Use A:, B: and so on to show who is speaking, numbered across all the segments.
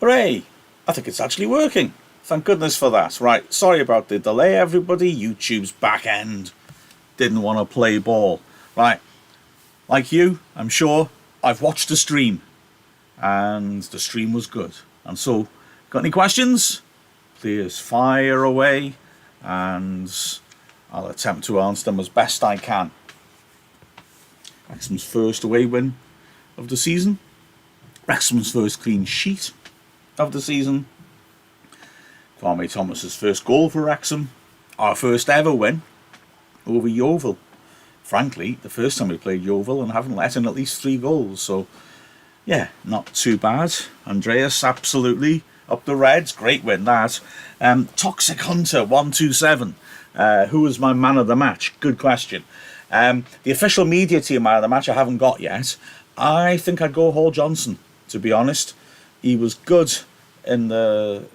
A: Hooray! I think it's actually working. Thank goodness for that. Right, sorry about the delay, everybody. YouTube's back end didn't want to play ball. Right, like you, I'm sure, I've watched the stream, and the stream was good. And so, got any questions? Please fire away, and I'll attempt to answer them as best I can. Wrexham's first away win of the season. Wrexham's first clean sheet of the season. Kwame Thomas's first goal for Wrexham. Our first ever win over Yeovil. Frankly, the first time we played Yeovil and haven't let in at least 3 goals. So, yeah, not too bad. Andreas, absolutely. Up the Reds. Great win, that. Toxic Hunter, 127. Who was my man of the match? Good question. The official media team man of the match I haven't got yet. I think I'd go Hall Johnson, to be honest. He was good in the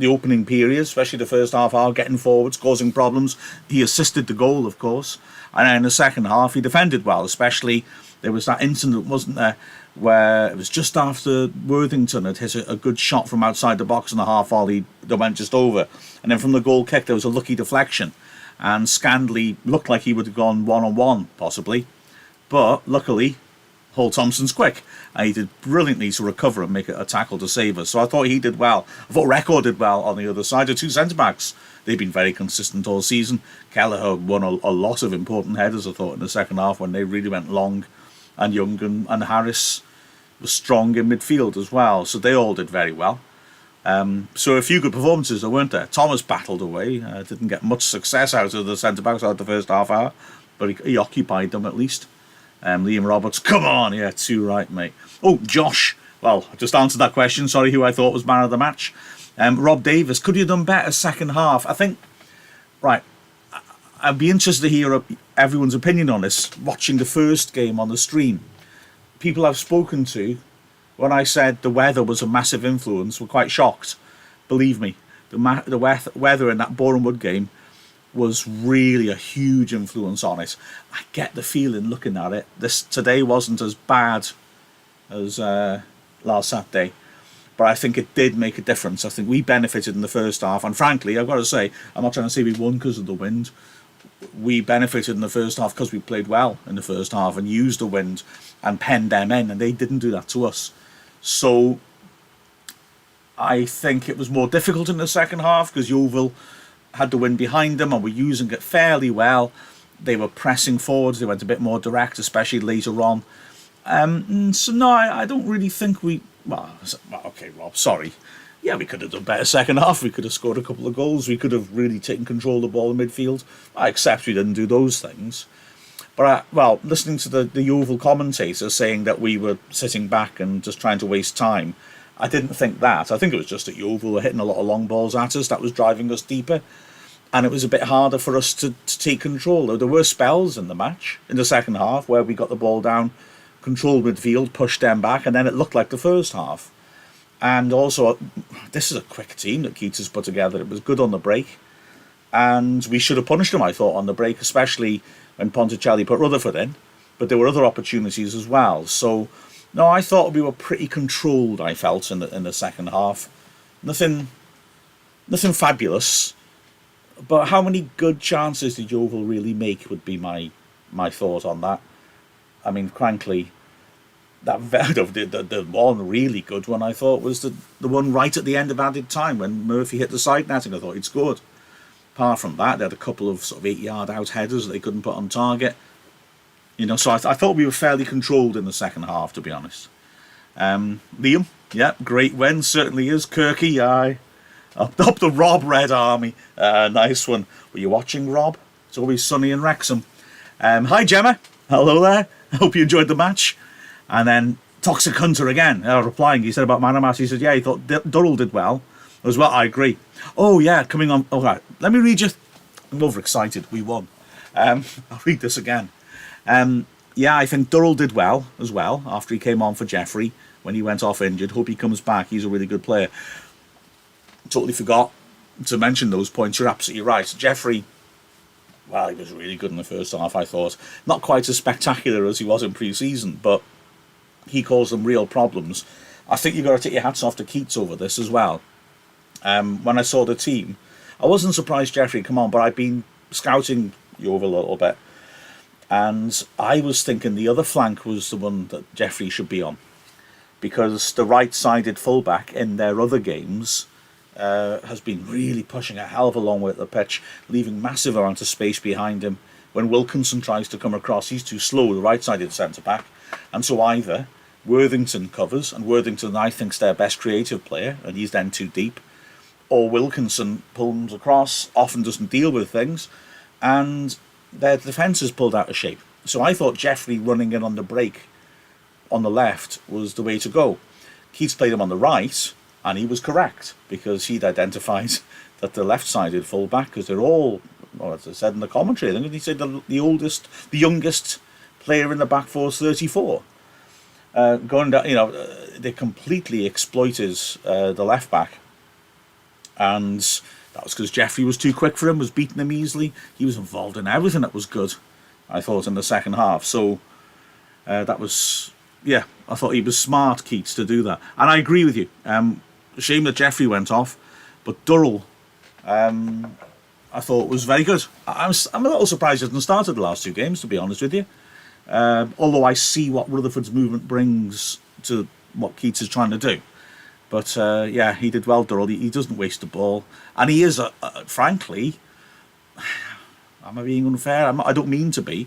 A: opening period, especially the first half hour, getting forwards, causing problems. He assisted the goal, of course. And then in the second half, he defended well, especially there was that incident, wasn't there, where it was just after Worthington had hit a good shot from outside the box in the half volley that went just over. And then from the goal kick, there was a lucky deflection. And Scandley looked like he would have gone one-on-one, possibly. But luckily, Hall Thompson's quick. And he did brilliantly to recover and make a tackle to save us. So I thought he did well. I thought Record did well on the other side. The 2 centre-backs, they've been very consistent all season. Kelleher won a lot of important headers, I thought, in the second half when they really went long. And Young and Harris was strong in midfield as well. So they all did very well. So a few good performances there, weren't there? Thomas battled away. Didn't get much success out of the centre-backs out of the first half hour. But he occupied them at least. Liam Roberts, come on, yeah, 2 right, mate. Oh, Josh, well, I just answered that question. Sorry, who I thought was man of the match. Rob Davis, could you have done better second half? I think, right, I'd be interested to hear everyone's opinion on this, watching the first game on the stream. People I've spoken to, when I said the weather was a massive influence, were quite shocked. Believe me, the weather in that Boreham Wood game was really a huge influence on it. I get the feeling looking at it, today wasn't as bad as last Saturday, but I think it did make a difference. I think we benefited in the first half, and frankly, I've got to say, I'm not trying to say we won because of the wind. We benefited in the first half because we played well in the first half and used the wind and penned them in, and they didn't do that to us. So I think it was more difficult in the second half because Yeovil had the wind behind them and were using it fairly well. They were pressing forwards. They went a bit more direct, especially later on. So no, I don't really think we... Well, okay, Rob, sorry. Yeah, we could have done better second half. We could have scored a couple of goals. We could have really taken control of the ball in midfield. I accept we didn't do those things. But, well, listening to the Yeovil commentator saying that we were sitting back and just trying to waste time, I didn't think that. I think it was just that Yeovil were hitting a lot of long balls at us. That was driving us deeper. And it was a bit harder for us to take control. There were spells in the match, in the second half, where we got the ball down, controlled midfield, pushed them back, and then it looked like the first half. And also, this is a quick team that Keats put together. It was good on the break. And we should have punished them, I thought, on the break, especially when Ponticelli put Rutherford in. But there were other opportunities as well. So, no, I thought we were pretty controlled, I felt, in the second half. Nothing fabulous. But how many good chances did Yeovil really make would be my thought on that. I mean, frankly, the one really good one I thought was the one right at the end of added time when Murphy hit the side netting. I thought he'd scored. Apart from that, they had a couple of sort of 8-yard out headers that they couldn't put on target. You know, so I thought we were fairly controlled in the second half, to be honest. Liam, yeah, great win, certainly is. Kirky, aye. Up the Rob Red Army. Nice one. Were you watching, Rob? It's always sunny in Wrexham. Hi, Gemma. Hello there. I hope you enjoyed the match. And then Toxic Hunter again, replying. He said about Manamas, he said, yeah, he thought Durrell did well as well. I agree. Oh, yeah, coming on. All right, let me read you. I'm overexcited. We won. I'll read this again. Yeah, I think Durrell did well as well after he came on for Jeffrey when he went off injured. Hope he comes back. He's a really good player. Totally forgot to mention those points. You're absolutely right. Jeffrey, well, he was really good in the first half, I thought. Not quite as spectacular as he was in pre-season, but he caused them real problems. I think you've got to take your hats off to Keats over this as well. When I saw the team, I wasn't surprised Jeffrey come on, but I've been scouting you over a little bit, and I was thinking the other flank was the one that Jeffrey should be on, because the right-sided fullback in their other games has been really pushing a hell of a long way at the pitch, leaving massive amount of space behind him. When Wilkinson tries to come across, he's too slow, the right-sided centre-back, and so either Worthington covers, and Worthington I think's their best creative player, and he's then too deep, or Wilkinson pulls across, often doesn't deal with things, and their defence is pulled out of shape. So I thought Jeffrey running in on the break on the left was the way to go. Keats played him on the right, and he was correct, because he'd identified that the left-sided full-back, because they're all, well, as I said in the commentary, I think he said the youngest player in the back four is 34. Going down, they completely exploited the left-back, and that was because Jeffrey was too quick for him, was beating him easily. He was involved in everything that was good, I thought, in the second half. So that was, I thought he was smart, Keats, to do that. And I agree with you. Shame that Jeffrey went off, but Durrell, I thought was very good. I'm a little surprised he hasn't started the last two games, to be honest with you. Although I see what Rutherford's movement brings to what Keats is trying to do. But he did well, Durrell. He doesn't waste the ball. And he is, frankly, am I being unfair? I don't mean to be.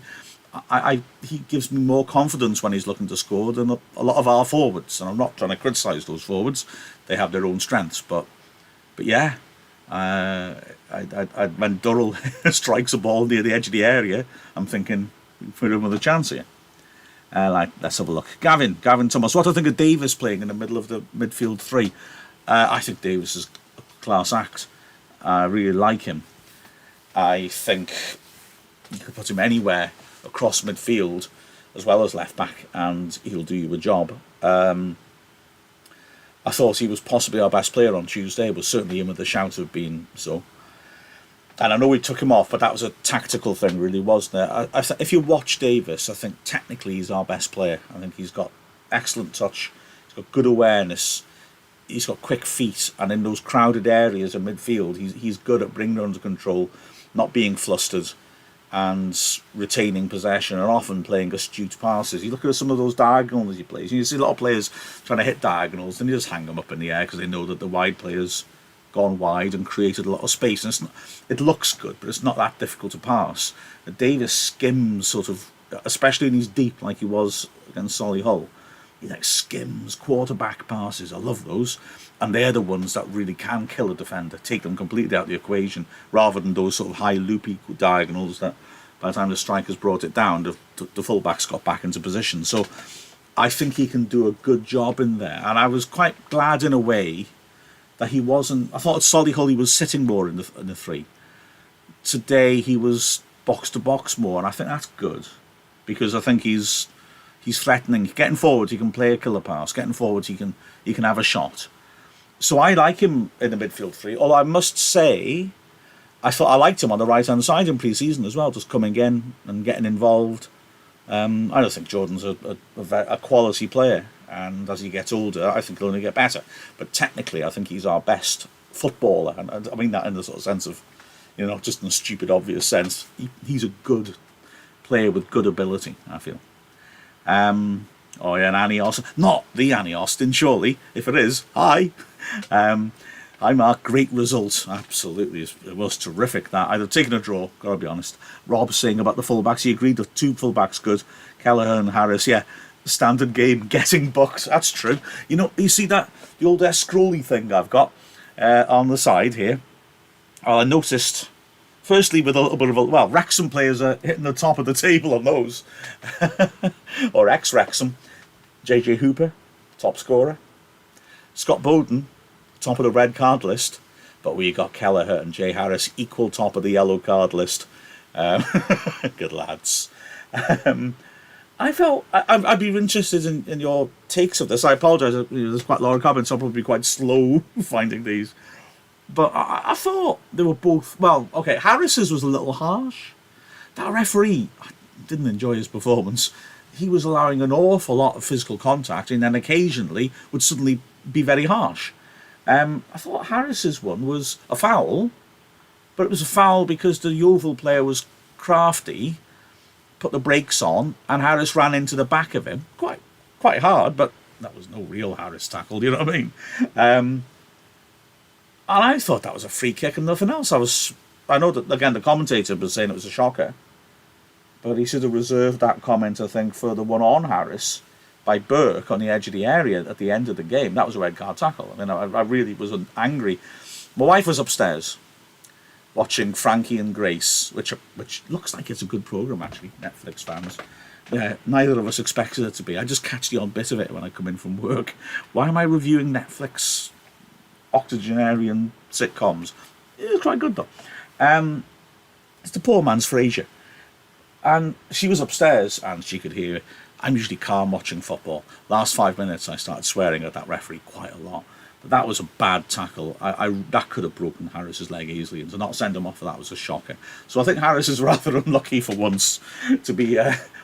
A: He gives me more confidence when he's looking to score than a lot of our forwards. And I'm not trying to criticise those forwards. They have their own strengths. But yeah, when Durrell strikes a ball near the edge of the area, I'm thinking, put him with a chance here. Let's have a look. Gavin Thomas. What do I think of Davis playing in the middle of the midfield three? I think Davis is a class act. I really like him. I think you could put him anywhere across midfield as well as left back, and he'll do you a job. I thought he was possibly our best player on Tuesday. It was certainly him with the shout of being so. And I know we took him off, but that was a tactical thing, really, wasn't it? If you watch Davis, I think technically he's our best player. I think he's got excellent touch, he's got good awareness, he's got quick feet, and in those crowded areas of midfield, he's good at bringing it under control, not being flustered, and retaining possession, and often playing astute passes. You look at some of those diagonals he plays, you see a lot of players trying to hit diagonals, and you just hang them up in the air because they know that the wide players gone wide and created a lot of space, and it looks good, but it's not that difficult to pass. Davis skims sort of, especially when he's deep like he was against Solihull, he skims quarterback passes. I love those, and they're the ones that really can kill a defender, take them completely out of the equation, rather than those sort of high loopy diagonals that by the time the striker's brought it down, the fullback's got back into position. So I think he can do a good job in there, and I was quite glad in a way that he wasn't. I thought at Solihull he was sitting more in the three. Today he was box to box more, and I think that's good, because I think he's threatening. Getting forward, he can play a killer pass. Getting forward, he can have a shot. So I like him in the midfield three. Although I must say, I thought I liked him on the right hand side in pre-season as well, just coming in and getting involved. I don't think Jordan's a quality player. And as he gets older, I think he'll only get better. But technically, I think he's our best footballer. And I mean that in the sort of sense of, not just in a stupid, obvious sense. He's a good player with good ability, I feel. And Annie Austin. Not the Annie Austin, surely. If it is, hi. Hi, Mark. Great result. Absolutely. It was terrific, that. I'd have taken a draw, got to be honest. Rob saying about the fullbacks. He agreed that two fullbacks good. Kelleher and Harris, yeah. Standard game, getting booked. That's true. You see that the old scrolly thing I've got on the side here. I noticed, firstly, with a little bit of Wrexham players are hitting the top of the table on those, or ex-Wrexham. JJ Hooper, top scorer. Scott Bowden, top of the red card list, but we got Kelleher and Jay Harris equal top of the yellow card list. Good lads. I felt I'd be interested in your takes of this. I apologise, there's quite a lot of comments, so I'll probably be quite slow finding these. But I thought they were both, Harris's was a little harsh. That referee, I didn't enjoy his performance. he was allowing an awful lot of physical contact, and then occasionally would suddenly be very harsh. I thought Harris's one was a foul, but it was a foul because the Yeovil player was crafty, put the brakes on, and Harris ran into the back of him quite hard, but that was no real Harris tackle. You know what I mean? And I thought that was a free kick and nothing else. I know that again the commentator was saying it was a shocker, but he should have reserved that comment, I think, for the one on Harris by Burke on the edge of the area at the end of the game. That was a red card tackle. I mean, I really was angry. My wife was upstairs watching Frankie and Grace, which looks like it's a good programme, actually, Netflix fans. Neither of us expected it to be. I just catch the odd bit of it when I come in from work. Why am I reviewing Netflix octogenarian sitcoms? It's quite good, though. It's the poor man's Frasier. And she was upstairs, and she could hear it. I'm usually calm watching football. Last 5 minutes, I started swearing at that referee quite a lot. But that was a bad tackle. That could have broken Harris's leg easily, and to not send him off for that was a shocker. So I think Harris is rather unlucky for once to be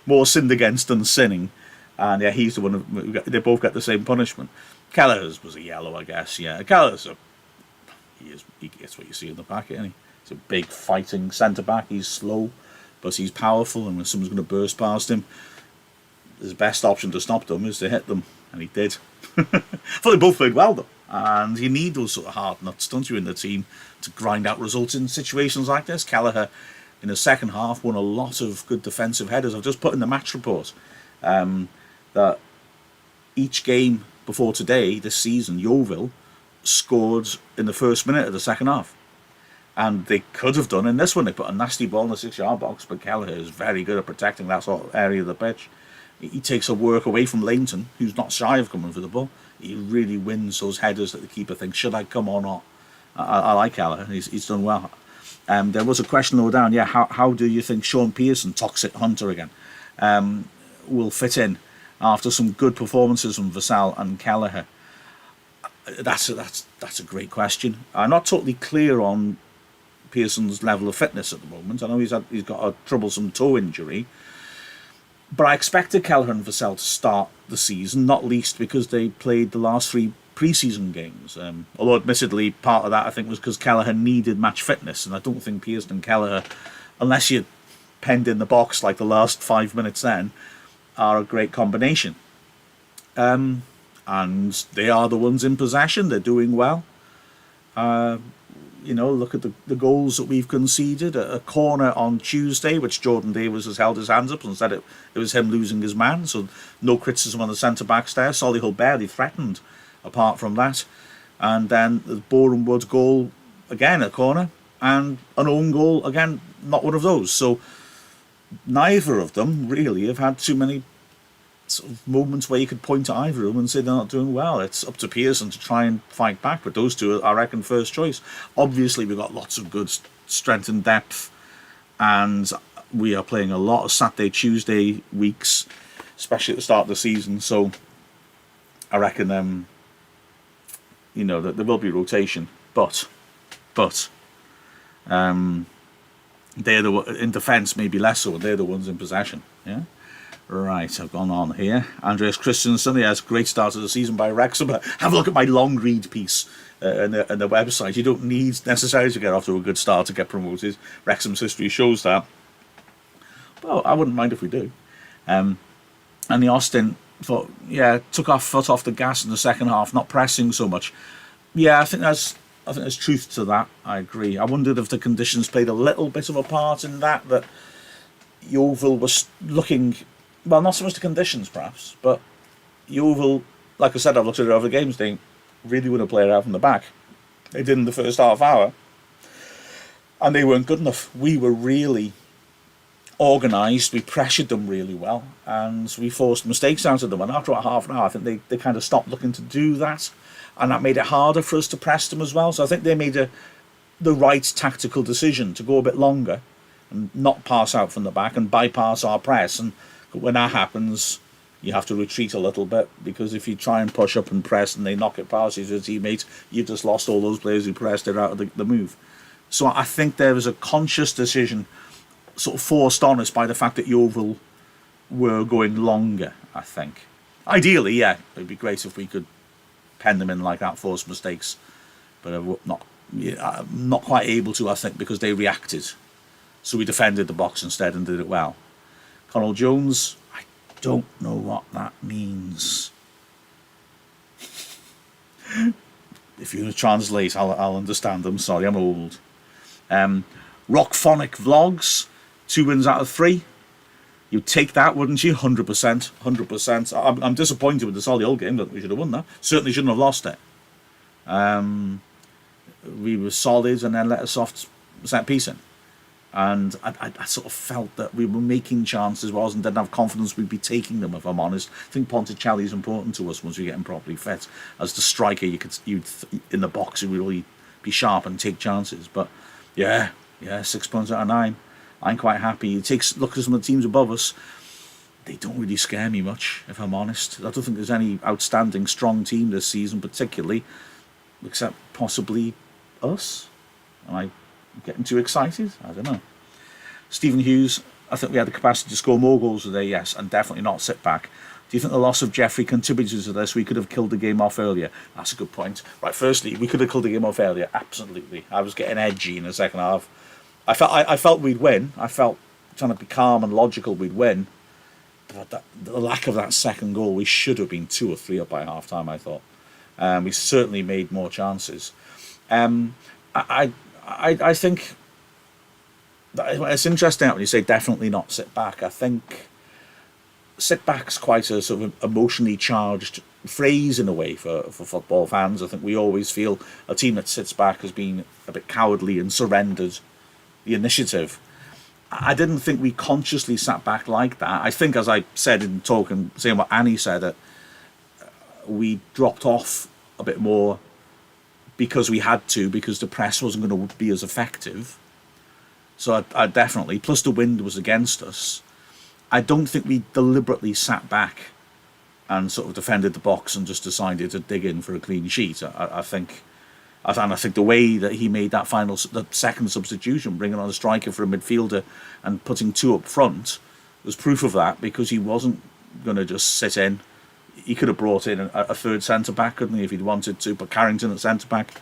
A: more sinned against than sinning. And yeah, he's the one. They both get the same punishment. Kelleher's was a yellow, I guess. Yeah, Kelleher's he gets what you see in the packet, isn't he? He's a big fighting centre back. He's slow, but he's powerful, and when someone's going to burst past him, his best option to stop them is to hit them, and he did. I thought they both played well, though, and you need those sort of hard nuts, don't you, in the team to grind out results in situations like this. Kelleher, in the second half, won a lot of good defensive headers. I've just put in the match report that each game before today, this season, Yeovil scored in the first minute of the second half. And they could have done in this one. They put a nasty ball in the 6-yard box, but Kelleher is very good at protecting that sort of area of the pitch. He takes a work away from Lainton, who's not shy of coming for the ball. He really wins those headers that the keeper thinks, should I come or not? I like Kelleher. He's done well. There was a question lower down. Yeah, how do you think Sean Pearson, Toxic Hunter again, will fit in after some good performances from Vassell and Kelleher? That's a great question. I'm not totally clear on Pearson's level of fitness at the moment. I know he's got a troublesome toe injury, but I expected Kelleher and Vassell to start the season, not least because they played the last 3 pre-season games. Although admittedly part of that I think was because Kelleher needed match fitness, and I don't think Pearson and Kelleher, unless you're penned in the box like the last 5 minutes then, are a great combination. And they are the ones in possession. They're doing well. Look at the goals that we've conceded. A corner on Tuesday, which Jordan Davies has held his hands up and said it was him losing his man. So no criticism on the centre-backs there. Solihull barely threatened apart from that. And then the Boreham Wood goal, again a corner, and an own goal, again, not one of those. So neither of them really have had too many sort of moments where you could point to either of them and say they're not doing well. It's up to Pearson to try and fight back, but those two are, I reckon, first choice. Obviously, we've got lots of good strength and depth, and we are playing a lot of Saturday, Tuesday weeks, especially at the start of the season. So I reckon, that there will be rotation, but they're in defence maybe less so. They're the ones in possession. Yeah. Right, I've gone on here. Andreas Christensen, yes, great start of the season by Wrexham. Have a look at my long read piece on the website. You don't need necessarily to get off to a good start to get promoted. Wrexham's history shows that. Well, I wouldn't mind if we do. And the Austin took our foot off the gas in the second half, not pressing so much. Yeah, I think there's truth to that. I agree. I wondered if the conditions played a little bit of a part in that Yeovil was looking. Well, not so much the conditions, perhaps, but Yeovil, like I said, I've looked at their other games, they really want to play it out from the back. They did in the first half hour, and they weren't good enough. We were really organised, we pressured them really well, and we forced mistakes out of them. And after about half an hour, I think they kind of stopped looking to do that, and that made it harder for us to press them as well. So I think they made the right tactical decision to go a bit longer and not pass out from the back and bypass our press. And when that happens, you have to retreat a little bit, because if you try and push up and press and they knock it past your teammates, you've just lost all those players who pressed it out of the move. So I think there was a conscious decision, sort of forced on us by the fact that Yeovil were going longer, I think. Ideally, yeah, it'd be great if we could pen them in like that, force mistakes, but I'm not quite able to, I think, because they reacted. So we defended the box instead and did it well. Connell Jones, I don't know what that means. If you translate, I'll understand them. Sorry, I'm old. Rockphonic Vlogs, 2 wins out of 3. You'd take that, wouldn't you? 100%. 100%. I'm disappointed with the Solihull game, but we should have won that. Certainly shouldn't have lost it. We were solid and then let a soft set piece in. And I sort of felt that we were making chances, and didn't have confidence we'd be taking them, if I'm honest. I think Ponticelli is important to us once we get him properly fit. As the striker, you'd in the box, you would really be sharp and take chances. But yeah, 6 points out of 9. I'm quite happy. Look at some of the teams above us. They don't really scare me much, if I'm honest. I don't think there's any outstanding, strong team this season, particularly, except possibly us. Am I getting too excited? I don't know. Stephen Hughes, I think we had the capacity to score more goals today, yes, and definitely not sit back. Do you think the loss of Jeffrey contributed to this? We could have killed the game off earlier. That's a good point. Right, firstly, we could have killed the game off earlier. Absolutely. I was getting edgy in the second half. I felt we'd win. I felt, trying to be calm and logical, we'd win. But the lack of that second goal, we should have been 2 or 3 up by half time, I thought. We certainly made more chances. I think it's interesting when you say definitely not sit back. I think sit back's quite a sort of emotionally charged phrase in a way for football fans. I think we always feel a team that sits back has been a bit cowardly and surrendered the initiative. I didn't think we consciously sat back like that. I think, as I said in talking, saying what Annie said, that we dropped off a bit more because we had to, because the press wasn't going to be as effective. So I definitely, plus the wind was against us. I don't think we deliberately sat back and sort of defended the box and just decided to dig in for a clean sheet. I think the way that he made the second substitution, bringing on a striker for a midfielder and putting 2 up front, was proof of that, because he wasn't going to just sit in. He could have brought in a third centre-back, couldn't he, if he'd wanted to, put Carrington at centre-back,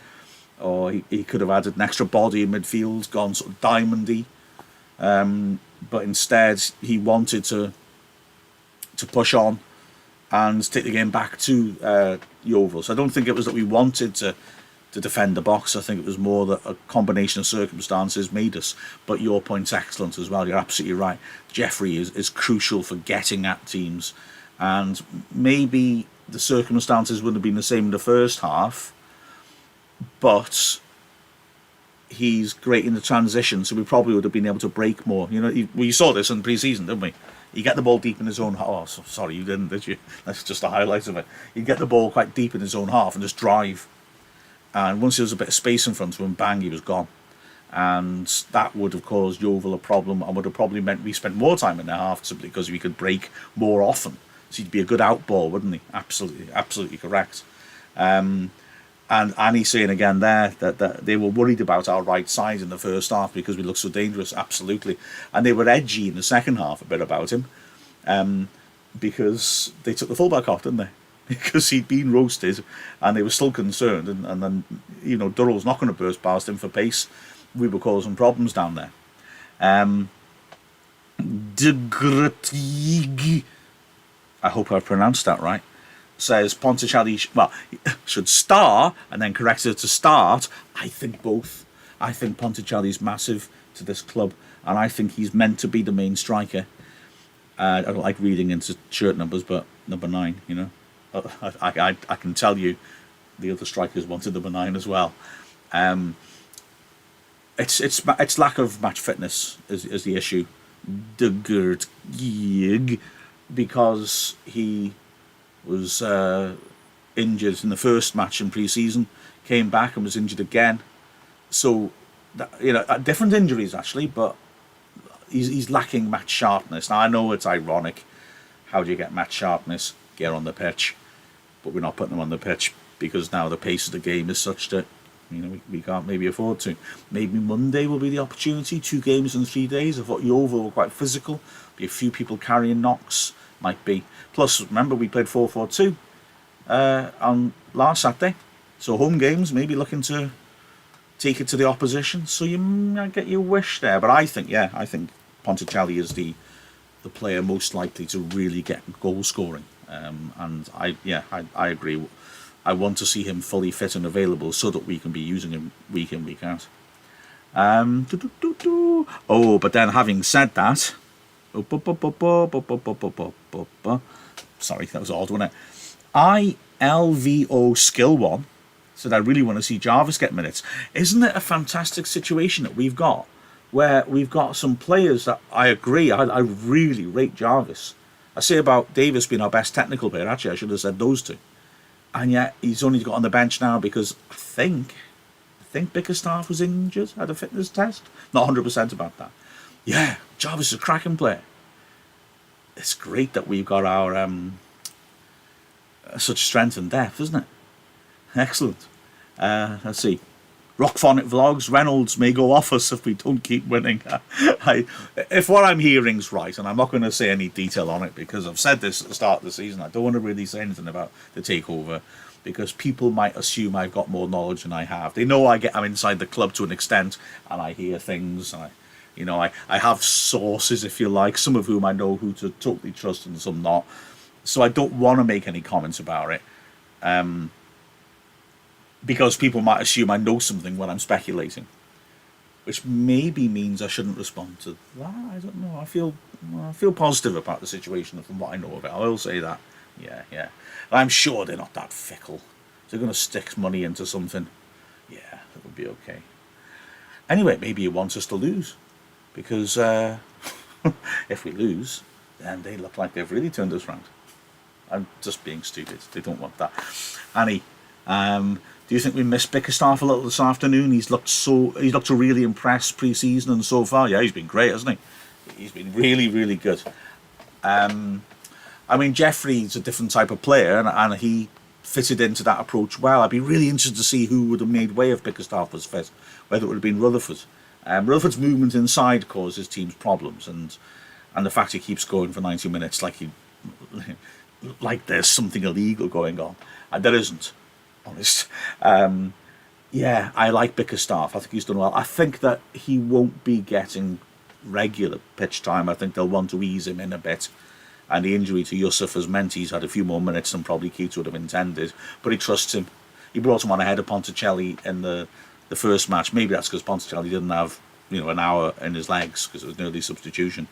A: or he could have added an extra body in midfield, gone sort of diamondy. But instead, he wanted to push on and take the game back to Yeovil. So I don't think it was that we wanted to defend the box. I think it was more that a combination of circumstances made us. But your point's excellent as well. You're absolutely right. Jeffrey is crucial for getting at teams. And maybe the circumstances wouldn't have been the same in the first half, but he's great in the transition, so we probably would have been able to break more. You know, we saw this in pre-season, didn't we? You get the ball deep in his own half. Oh, sorry, you didn't, did you? That's just a highlight of it. You get the ball quite deep in his own half and just drive. And once there was a bit of space in front of him, bang, he was gone. And that would have caused Yeovil a problem, and would have probably meant we spent more time in their half, simply because we could break more often. So he'd be a good out ball, wouldn't he? Absolutely correct. And Annie's saying again there that they were worried about our right side in the first half because we looked so dangerous. Absolutely. And they were edgy in the second half a bit about him, because they took the fullback off, didn't they? Because he'd been roasted and they were still concerned. And then, you know, Durrell's not going to burst past him for pace. We were causing problems down there. De Gratig, I hope I've pronounced that right, says Ponticelli should star, and then corrects it to start. I think both. I think Ponticelli's massive to this club, and I think he's meant to be the main striker. I don't like reading into shirt numbers, but number 9, you know. I can tell you the other strikers wanted number 9 as well. It's lack of match fitness is the issue. De Gig, because he was injured in the first match in pre-season, came back and was injured again. So, different injuries actually, but he's lacking match sharpness. Now I know it's ironic. How do you get match sharpness? Get on the pitch. But we're not putting him on the pitch because now the pace of the game is such that We can't maybe afford to. Maybe Monday will be the opportunity. 2 games in 3 days. I thought Yeovil were quite physical. Be a few people carrying knocks. Might be. Plus, remember we played 4-4-2 on last Saturday. So home games, maybe looking to take it to the opposition. So you might get your wish there. But I think Ponticelli is the player most likely to really get goal scoring. And I agree. I want to see him fully fit and available so that we can be using him week in, week out. Oh, but then having said that, sorry, that was odd, wasn't it? ILVO Skill 1 said I really want to see Jarvis get minutes. Isn't it a fantastic situation that we've got, where we've got some players that I agree, I really rate Jarvis. I say about Davis being our best technical player, actually I should have said those two. And yet he's only got on the bench now because I think Bickerstaff was injured, had a fitness test. Not 100% about that. Yeah, Jarvis is a cracking player. It's great that we've got our such strength and depth, isn't it? Excellent. Let's see. Rockphonic Vlogs, Reynolds may go off us if we don't keep winning. If what I'm hearing's right, and I'm not going to say any detail on it because I've said this at the start of the season, I don't want to really say anything about the takeover because people might assume I've got more knowledge than I have. They know I'm inside the club to an extent, and I hear things. I have sources, if you like, some of whom I know who to totally trust and some not. So I don't want to make any comments about it. Because people might assume I know something when I'm speculating, which maybe means I shouldn't respond to that. I don't know. I feel positive about the situation from what I know of it. I will say that. Yeah. I'm sure they're not that fickle. They're going to stick money into something. Yeah, it'll be okay. Anyway, maybe he wants us to lose, because if we lose, then they look like they've really turned us round. I'm just being stupid. They don't want that. Annie, do you think we missed Bickerstaff a little this afternoon? He's looked really impressed pre-season and so far. Yeah, he's been great, hasn't he? He's been really, really good. Jeffrey's a different type of player, and he fitted into that approach well. I'd be really interested to see who would have made way if Bickerstaff was fit, whether it would have been Rutherford. Rutherford's movement inside causes teams problems, and the fact he keeps going for 90 minutes like there's something illegal going on, and there isn't. Honest. I like Bickerstaff. I think he's done well. I think that he won't be getting regular pitch time. I think they'll want to ease him in a bit. And the injury to Yusuf has meant he's had a few more minutes than probably Keats would have intended. But he trusts him. He brought him on ahead of Ponticelli in the first match. Maybe that's because Ponticelli didn't have an hour in his legs because it was nearly substitution.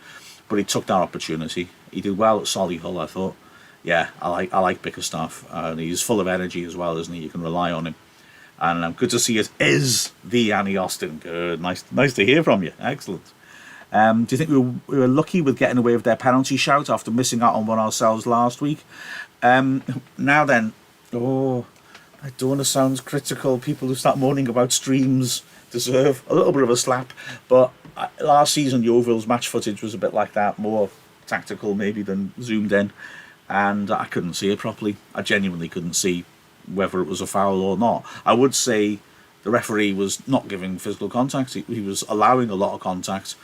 A: But he took that opportunity. He did well at Solihull, I thought. Yeah, I like Bickerstaff, and he's full of energy as well, isn't he? You can rely on him, and good to see it is the Annie Austin. Good, nice to hear from you. Excellent. Do you think we were lucky with getting away with their penalty shout after missing out on one ourselves last week? Now then, I don't want to sound critical. People who start moaning about streams deserve a little bit of a slap, but last season Yeovil's match footage was a bit like that, more tactical maybe than zoomed in. And I couldn't see it properly. I genuinely couldn't see whether it was a foul or not. I would say the referee was not giving physical contact. He was allowing a lot of contact.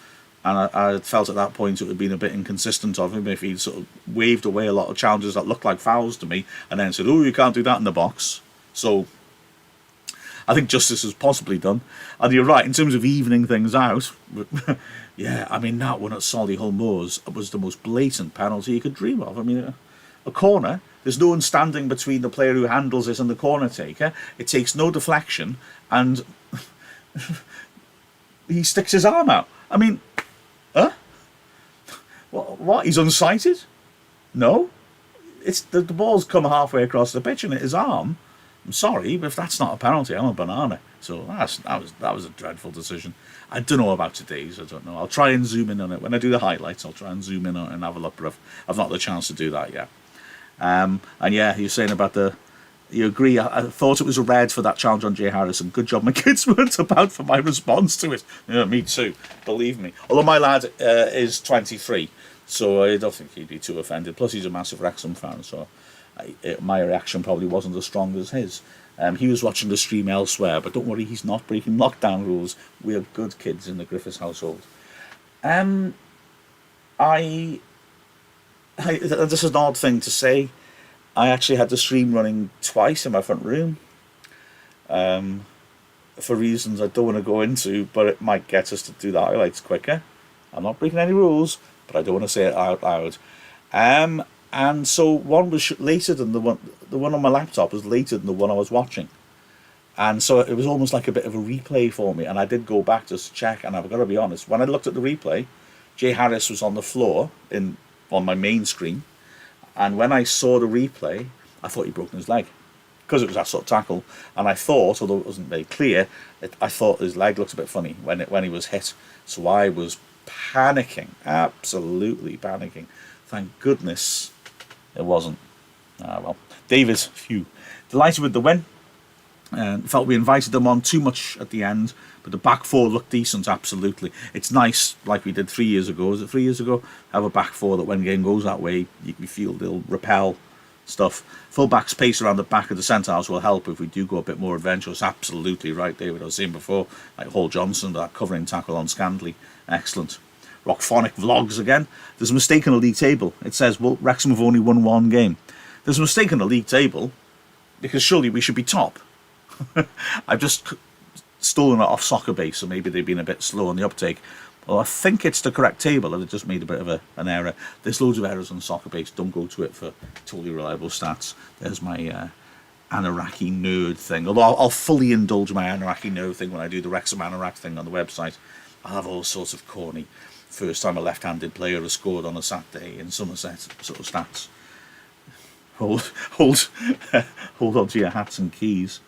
A: And I felt at that point it would have been a bit inconsistent of him if he'd sort of waved away a lot of challenges that looked like fouls to me and then said, you can't do that in the box. So I think justice was possibly done. And you're right, in terms of evening things out, that one at Solihull Moors was the most blatant penalty you could dream of. A corner, there's no one standing between the player who handles it and the corner taker. It takes no deflection, and he sticks his arm out. What? He's unsighted? No. It's the ball's come halfway across the pitch and hit his arm. I'm sorry, but if that's not a penalty, I'm a banana. So that was a dreadful decision. I don't know about today's. I don't know. I'll try and zoom in on it when I do the highlights. I'll try and zoom in on it and have a look, but I've not had the chance to do that yet. You're saying about you agree. I thought it was a red for that challenge on Jay Harrison. Good job, my kids weren't about for my response to it. Yeah, me too. Believe me. Although my lad is 23, so I don't think he'd be too offended. Plus, he's a massive Wrexham fan, so my reaction probably wasn't as strong as his. He was watching the stream elsewhere, but don't worry, he's not breaking lockdown rules. We're good kids in the Griffiths household. I this is an odd thing to say. I actually had the stream running twice in my front room, for reasons I don't want to go into, but it might get us to do the highlights quicker. I'm not breaking any rules, but I don't want to say it out loud. And so one was later than the one on my laptop was later than the one I was watching. And so it was almost like a bit of a replay for me. And I did go back just to check, and I've got to be honest, when I looked at the replay, Jay Harris was on the floor on my main screen. And when I saw the replay, I thought he'd broken his leg, because it was that sort of tackle. And I thought, although it wasn't very clear, I thought his leg looked a bit funny when he was hit. So I was panicking, absolutely panicking. Thank goodness it wasn't. Well, David, phew, delighted with the win. Felt we invited them on too much at the end, but the back four looked decent, absolutely. It's nice, like we did 3 years ago, was it 3 years ago? Have a back four that when the game goes that way, you feel they'll repel stuff. Full-back space around the back of the centre house will help if we do go a bit more adventurous. Absolutely right, David. I was saying before, like Hall Johnson, that covering tackle on Scandley. Excellent. Rockphonic Vlogs again. There's a mistake in the league table. It says, well, Wrexham have only won one game. There's a mistake in the league table because surely we should be top. I've just stolen it off Soccer Base, so maybe they've been a bit slow on the uptake. Well, I think it's the correct table, and it just made a bit of an error. There's loads of errors on Soccer Base. Don't go to it for totally reliable stats. There's my Anoraki nerd thing. Although I'll fully indulge my Anoraki nerd thing when I do the Wrexham Anorak thing on the website. I'll have all sorts of corny first time a left-handed player has scored on a Saturday in Somerset sort of stats. Hold on to your hats and keys.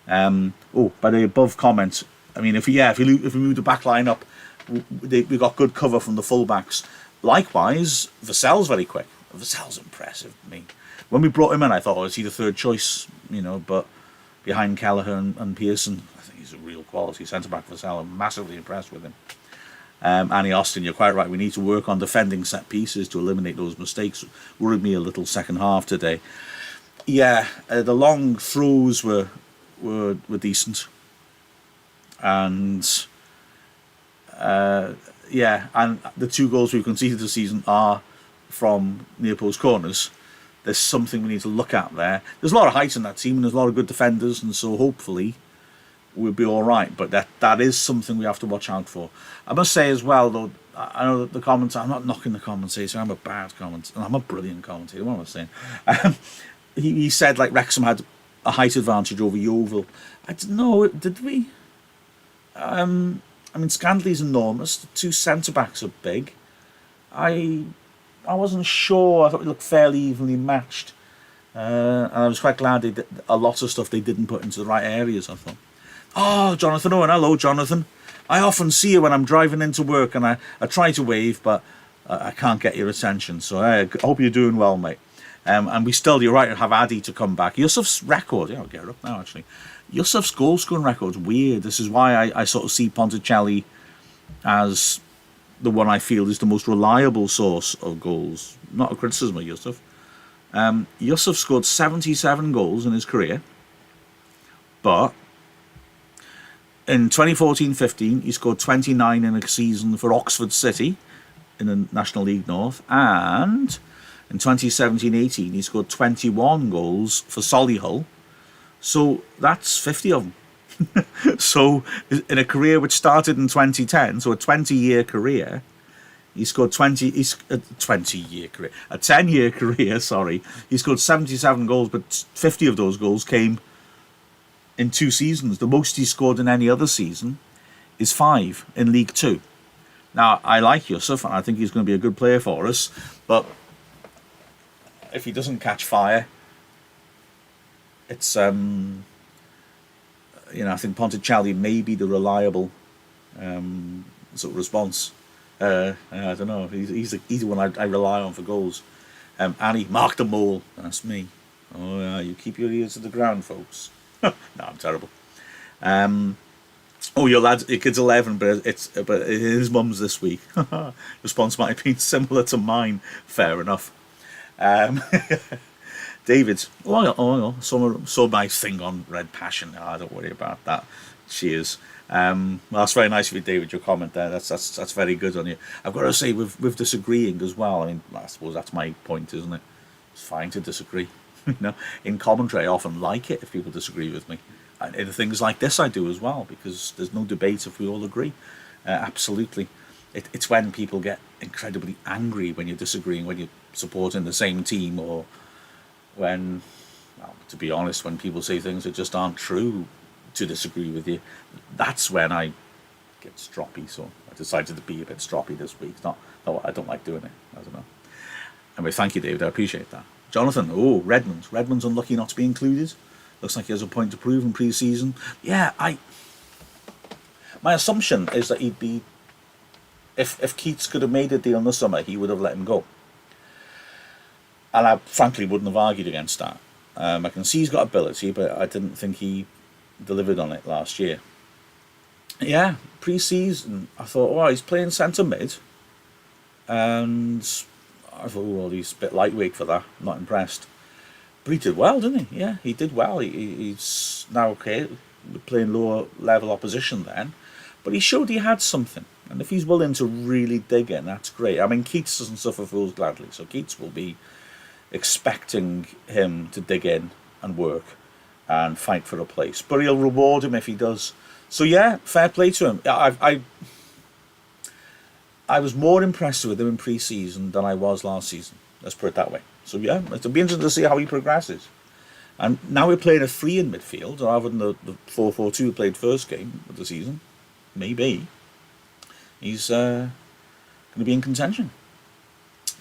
A: By the above comment, I mean, if we move the back line up, we got good cover from the fullbacks. Likewise, Vassell's very quick. Vassell's impressive. I mean, when we brought him in, I thought, is he the third choice? But behind Kelleher and Pearson, I think he's a real quality centre-back. Vassell, I'm massively impressed with him. Annie Austin, you're quite right. We need to work on defending set pieces to eliminate those mistakes. Worried me a little second half today. Yeah, the long throws were decent, and and the 2 goals we've conceded this season are from near post corners. There's something we need to look at there. There's a lot of height in that team, and there's a lot of good defenders, and so hopefully we'll be all right. But that is something we have to watch out for. I must say as well, though, I know that the commentator, I'm not knocking the commentator, I'm a bad commentator, I'm a brilliant commentator, what am I saying? He said, like, Wrexham had a height advantage over Yeovil. I don't know, did we? I mean, Scandley's enormous. The 2 centre-backs are big. I wasn't sure. I thought we looked fairly evenly matched. And I was quite glad a lot of stuff they didn't put into the right areas, I thought. Oh, Jonathan Owen. Hello, Jonathan. I often see you when I'm driving into work, and I try to wave, but I can't get your attention. So I hope you're doing well, mate. And you're right, to have Addy to come back. Yusuf's record, I'll get it up now, actually. Yusuf's goal-scoring record's weird. This is why I sort of see Ponticelli as the one I feel is the most reliable source of goals. Not a criticism of Yusuf. Yusuf scored 77 goals in his career, but in 2014-15, he scored 29 in a season for Oxford City in the National League North, and in 2017-18, he scored 21 goals for Solihull. So that's 50 of them. So in a career which started in 2010, so a 20-year career, he scored a 10-year career, sorry. He scored 77 goals, but 50 of those goals came in 2 seasons. The most he scored in any other season is 5 in League Two. Now, I like Yusuf, and I think he's going to be a good player for us, but if he doesn't catch fire, it's I think Ponticelli may be the reliable sort of response. I don't know. He's the one I rely on for goals. Annie, Mark the Mole. That's me. Oh yeah, you keep your ears to the ground, folks. No, I'm terrible. Your kid's 11, but his mum's this week. Response might have been similar to mine. Fair enough. David, so nice thing on Red Passion. Oh, don't worry about that. Cheers. Well, that's very nice of you, David. Your comment there. That's very good on you. I've got to say, with disagreeing as well. I mean, I suppose that's my point, isn't it? It's fine to disagree. In commentary, I often like it if people disagree with me. And in things like this, I do as well, because there's no debate if we all agree. Absolutely. It's when people get incredibly angry when you're disagreeing, when you're supporting the same team, or when, well, to be honest, when people say things that just aren't true to disagree with you. That's when I get stroppy. So I decided to be a bit stroppy this week. Not I don't like doing it. I don't know. Anyway, thank you, David. I appreciate that. Jonathan, Redmond's unlucky not to be included. Looks like he has a point to prove in pre-season. Yeah, my assumption is that he'd be, if Keats could have made a deal in the summer, he would have let him go. And I frankly wouldn't have argued against that. I can see he's got ability, but I didn't think he delivered on it last year. Yeah, pre-season, I thought, oh, he's playing centre mid, and I thought, well, he's a bit lightweight for that. I'm not impressed. But he did well, didn't he? Yeah, he did well. He's now okay, playing lower level opposition then, but he showed he had something. And if he's willing to really dig in, that's great. I mean, Keats doesn't suffer fools gladly, so Keats will be expecting him to dig in and work and fight for a place. But he'll reward him if he does. So yeah, fair play to him. I was more impressed with him in pre-season than I was last season. Let's put it that way. So yeah, it'll be interesting to see how he progresses. And now we're playing a free in midfield rather than the 4-4-2 we played first game of the season. Maybe he's going to be in contention.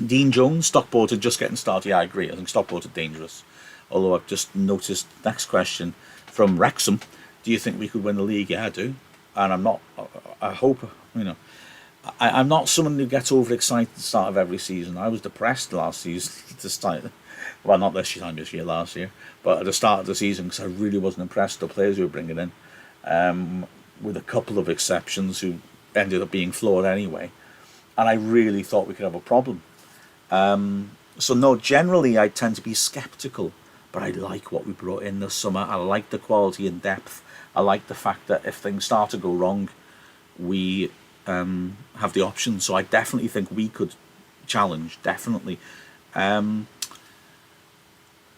A: Dean Jones, Stockport just getting started. Yeah, I agree. I think Stockport are dangerous. Although I've just noticed, next question from Wrexham. Do you think we could win the league? Yeah, I do. And I'm not, I hope, I'm not someone who gets overexcited at the start of every season. I was depressed last season to start. Well, not this year, last year. But at the start of the season, because I really wasn't impressed with the players we were bringing in. With a couple of exceptions who ended up being flawed anyway. And I really thought we could have a problem. So no, generally I tend to be sceptical, but I like what we brought in this summer. I like the quality and depth. I like the fact that if things start to go wrong, we have the option. So I definitely think we could challenge, definitely.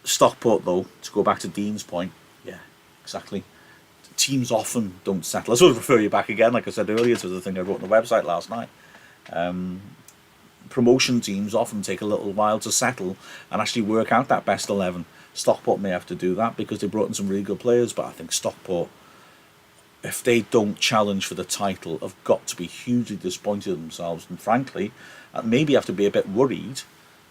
A: Stockport, though, to go back to Dean's point, yeah, exactly. Teams often don't settle. I sort of refer you back again, like I said earlier, to the thing I wrote on the website last night. Promotion teams often take a little while to settle and actually work out that best 11. Stockport may have to do that because they brought in some really good players, but I think Stockport, if they don't challenge for the title, have got to be hugely disappointed in themselves, and frankly, maybe have to be a bit worried,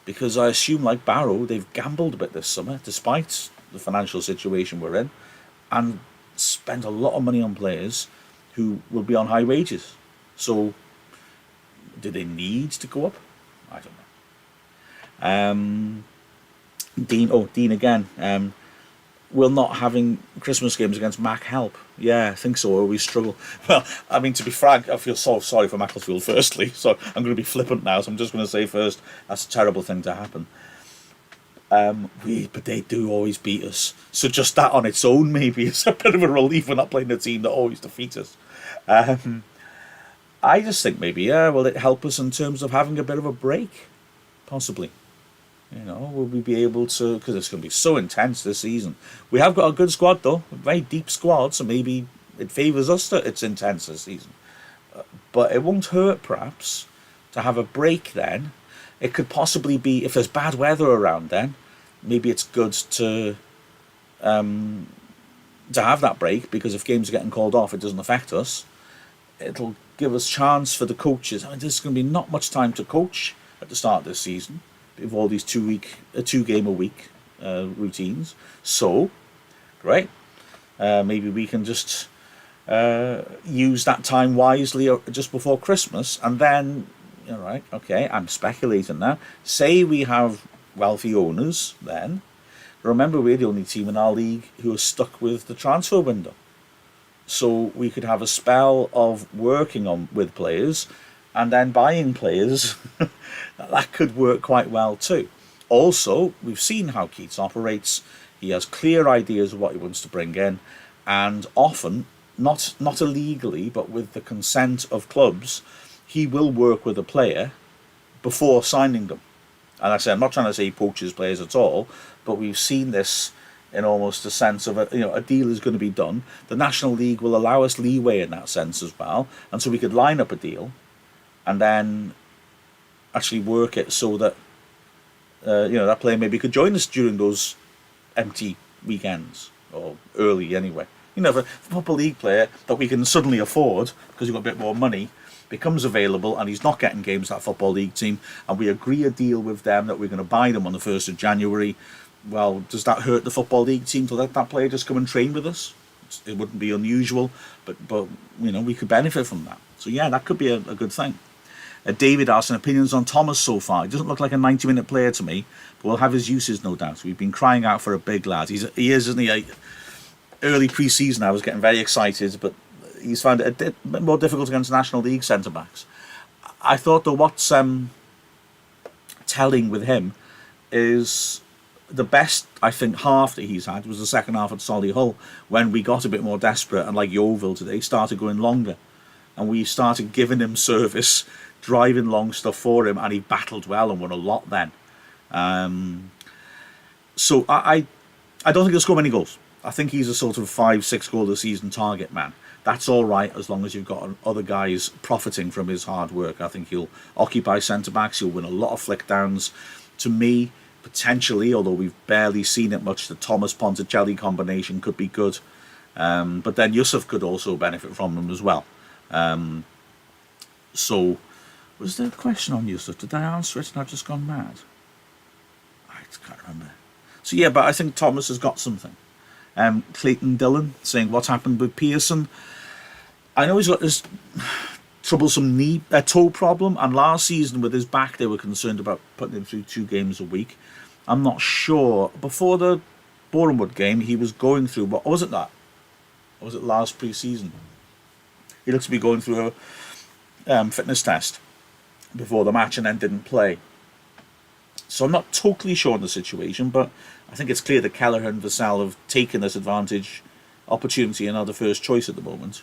A: because I assume, like Barrow, they've gambled a bit this summer, despite the financial situation we're in, and spend a lot of money on players who will be on high wages. So, do they need to go up? I don't know. Dean again. Will not having Christmas games against Mac help? Yeah, I think so. Or we struggle. Well, I mean, to be frank, I feel so sorry for Macclesfield firstly, so I'm going to be flippant now, so I'm just going to say first, that's a terrible thing to happen. But they do always beat us. So just that on its own maybe is a bit of a relief. We're not playing a team that always defeats us. I just think maybe, will it help us in terms of having a bit of a break? Possibly. Will we be able to, because it's going to be so intense this season. We have got a good squad though, a very deep squad, so maybe it favours us that it's intense this season. But it won't hurt perhaps to have a break then. It could possibly be, if there's bad weather around then, maybe it's good to have that break, because if games are getting called off, it doesn't affect us. It'll give us chance for the coaches. I mean, there's going to be not much time to coach at the start of this season with all these 2 game a week routines. So, great. Maybe we can just use that time wisely just before Christmas, and then, all right, okay, I'm speculating now. Say we have wealthy owners then. Remember, we're the only team in our league who are stuck with the transfer window. So we could have a spell of working with players and then buying players. That could work quite well too. Also, we've seen how Keats operates. He has clear ideas of what he wants to bring in, and often, not illegally, but with the consent of clubs, he will work with a player before signing them. And I say, I'm not trying to say he poaches players at all, but we've seen this in almost a sense of a deal is going to be done. The National League will allow us leeway in that sense as well, and so we could line up a deal, and then actually work it so that that player maybe could join us during those empty weekends, or early anyway. If a Football League player that we can suddenly afford because we've got a bit more money becomes available and he's not getting games that Football League team, and we agree a deal with them that we're going to buy them on the 1st of January, well, does that hurt the Football League team to let that player just come and train with us? It wouldn't be unusual, but we could benefit from that. So yeah, that could be a good thing. David asks opinions on Thomas so far. He doesn't look like a 90-minute player to me, but we'll have his uses, no doubt. We've been crying out for a big lad. He is, isn't he? Early pre-season, I was getting very excited, but he's found it a bit more difficult against National League centre-backs. I thought, though, what's telling with him is the best, I think, half that he's had was the second half at Solihull, when we got a bit more desperate, and like Yeovil today, started going longer. And we started giving him service, driving long stuff for him, and he battled well and won a lot then. So I don't think he'll score many goals. I think he's a sort of 5-6 goal a season target man. That's all right as long as you've got other guys profiting from his hard work. I think he'll occupy centre-backs. He'll win a lot of flick downs. To me, potentially, although we've barely seen it much, the Thomas-Ponticelli combination could be good. But then Yusuf could also benefit from him as well. So, was there a question on Yusuf? Did I answer it and I've just gone mad? I can't remember. So yeah, but I think Thomas has got something. Clayton Dillon saying, what happened with Pearson? I know he's got this troublesome toe problem, and last season with his back they were concerned about putting him through 2 games a week. I'm not sure. Before the Bournemouth game, he was going through, what was it that? Or was it last pre-season? He looks to be going through a fitness test before the match and then didn't play. So I'm not totally sure on the situation, but I think it's clear that Kelleher and Vassell have taken this opportunity and are the first choice at the moment.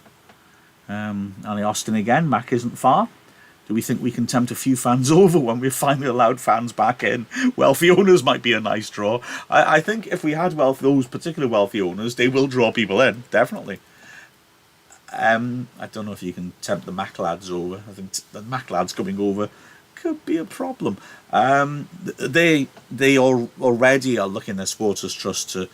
A: Ali Austin again, Mac isn't far. Do we think we can tempt a few fans over when we've finally allowed fans back in? Wealthy owners might be a nice draw. I think if we had those particular wealthy owners, they will draw people in, definitely. I don't know if you can tempt the Mac lads over. I think the Mac lads coming over could be a problem. They already are looking at Supporters Trust to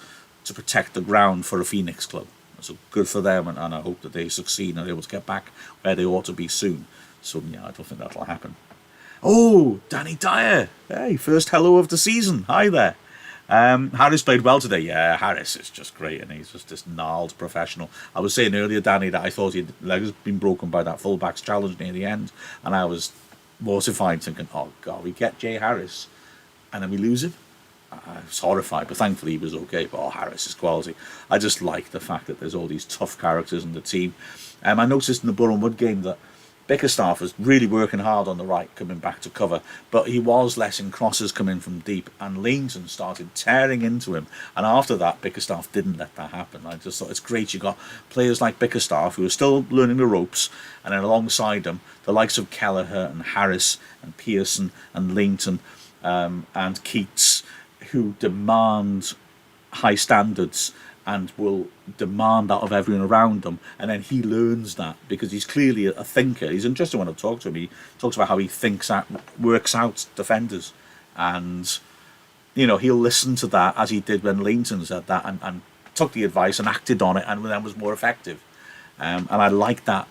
A: protect the ground for a Phoenix club. So good for them, and I hope that they succeed and are able to get back where they ought to be soon. So yeah, I don't think that'll happen. Oh, Danny Dyer. Hey, first hello of the season. Hi there. Harris played well today. Yeah, Harris is just great, and he's just this gnarled professional. I was saying earlier, Danny, that I thought his leg had been broken by that fullback's challenge near the end, and I was mortified, thinking, oh God, we get Jay Harris and then we lose him. I was horrified, but thankfully he was okay. But Harris is quality. I just like the fact that there's all these tough characters in the team. I noticed in the Bournemouth game that Bickerstaff was really working hard on the right, coming back to cover, but he was letting crosses come in from deep, and Leighton started tearing into him, and after that Bickerstaff didn't let that happen. I just thought it's great you got players like Bickerstaff who are still learning the ropes, and then alongside them the likes of Kelleher and Harris and Pearson and Leighton and Keats, who demand high standards and will demand that of everyone around them, and then he learns that because he's clearly a thinker. He's interesting when I've talked to him. He talks about how he works out defenders, and he'll listen to that as he did when Leighton said that, and took the advice and acted on it, and then was more effective. And I like that.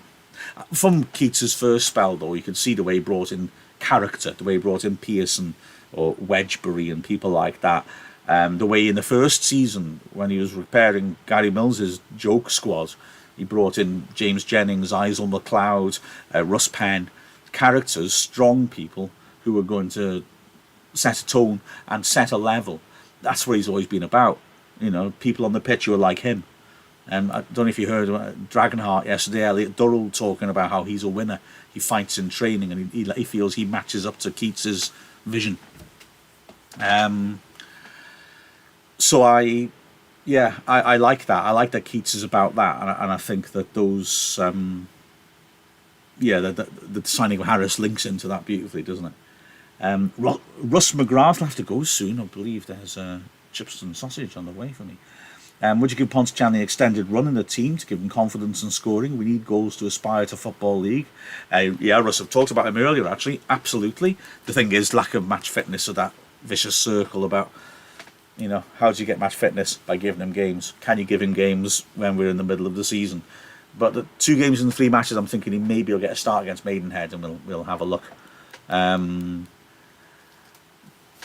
A: From Keats's first spell, though, you could see the way he brought in character, the way he brought in Pearson or Wedgbury and people like that. The way in the first season, when he was repairing Gary Mills's joke squad, he brought in James Jennings, Isel McLeod, Russ Penn, characters, strong people who were going to set a tone and set a level. That's what he's always been about. People on the pitch who are like him. I don't know if you heard Dragonheart yesterday, Elliot Durrell talking about how he's a winner. He fights in training, and he feels he matches up to Keats's vision. So I like that. I like that Keats is about that, and I think that those, the signing of Harris links into that beautifully, doesn't it? Russ McGrath will have to go soon. I believe there's chips and sausage on the way for me. Would you give Ponticelli an extended run in the team to give him confidence in scoring? We need goals to aspire to Football League. Russ, I've talked about him earlier, actually. Absolutely. The thing is, lack of match fitness, of that vicious circle about, how do you get match fitness? By giving him games. Can you give him games when we're in the middle of the season? But the 2 games in the 3 matches, I'm thinking he'll get a start against Maidenhead, and we'll have a look.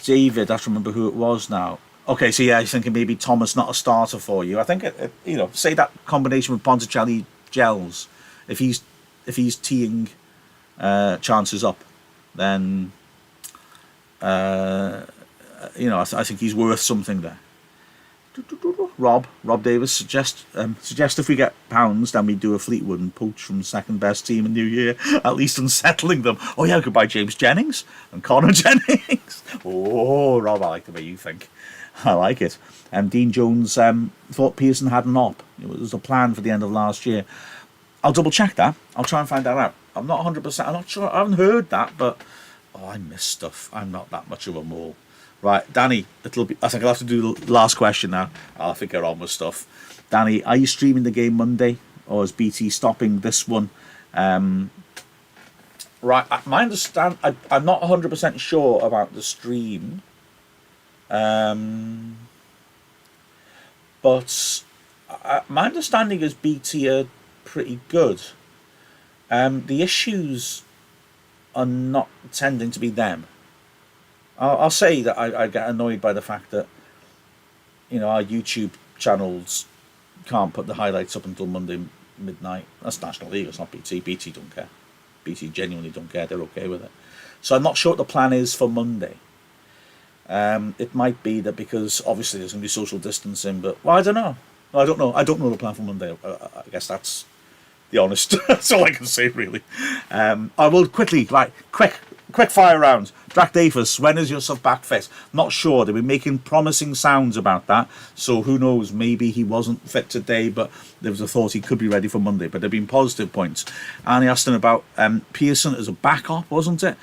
A: David, I have to remember who it was now. Okay, so you're thinking maybe Thomas not a starter for you. I think say that combination with Ponticelli gels. If he's teeing chances up, then I think he's worth something there. Rob Davis suggest if we get pounds, then we do a Fleetwood and poach from second best team in New Year, at least unsettling them. Oh yeah, we could buy James Jennings and Connor Jennings. Oh, Rob, I like the way you think. I like it. Dean Jones thought Pearson had an op. It was a plan for the end of last year. I'll double check that. I'll try and find that out. I'm not 100%. I'm not sure. I haven't heard that, but I miss stuff. I'm not that much of a mole. Right, Danny, I think I'll have to do the last question now. I'll get on with stuff. Danny, are you streaming the game Monday, or is BT stopping this one? Right, my understand. I'm not 100% sure about the stream, but my understanding is BT are pretty good. The issues are not tending to be them. I'll say that I get annoyed by the fact that our YouTube channels can't put the highlights up until Monday midnight. That's National League, it's not BT. BT don't care. BT genuinely don't care. They're okay with it. So I'm not sure what the plan is for Monday. It might be that because obviously there's going to be social distancing, but I don't know. I don't know the plan for Monday. I guess that's the honest. That's all I can say really. I will quickly quick fire round. Drac Davis, when is yourself back fit? Not sure. They've been making promising sounds about that. So who knows? Maybe he wasn't fit today, but there was a thought he could be ready for Monday. But there have been positive points. And he asked him about Pearson as a backup, wasn't it?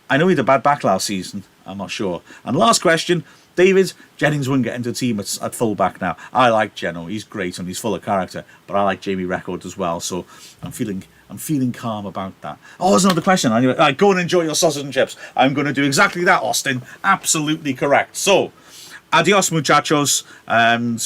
A: I know he had a bad back last season. I'm not sure. And last question, David, Jennings wouldn't get into the team at full back now. I like Jeno. He's great and he's full of character. But I like Jamie Record as well. So I'm feeling calm about that. Oh, there's another question. Anyway, go and enjoy your sausage and chips. I'm going to do exactly that, Austin. Absolutely correct. So, adios, muchachos. And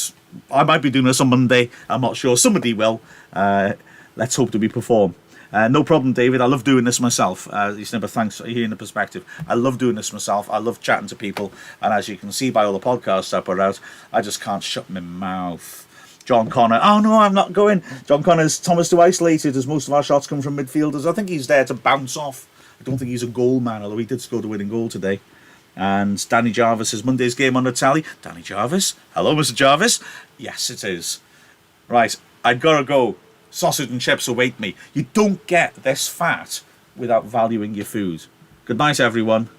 A: I might be doing this on Monday. I'm not sure. Somebody will. Let's hope that we perform. No problem, David. I love doing this myself. You never thanks for hearing the perspective. I love doing this myself. I love chatting to people. And as you can see by all the podcasts I put out, I just can't shut my mouth. John Connor. Oh, no, I'm not going. John Connor's Thomas too isolated as most of our shots come from midfielders. I think he's there to bounce off. I don't think he's a goal man, although he did score the winning goal today. And Danny Jarvis says, Monday's game on the tally. Danny Jarvis? Hello, Mr. Jarvis? Yes, it is. Right, I've got to go. Sausage and chips await me. You don't get this fat without valuing your food. Good night, everyone.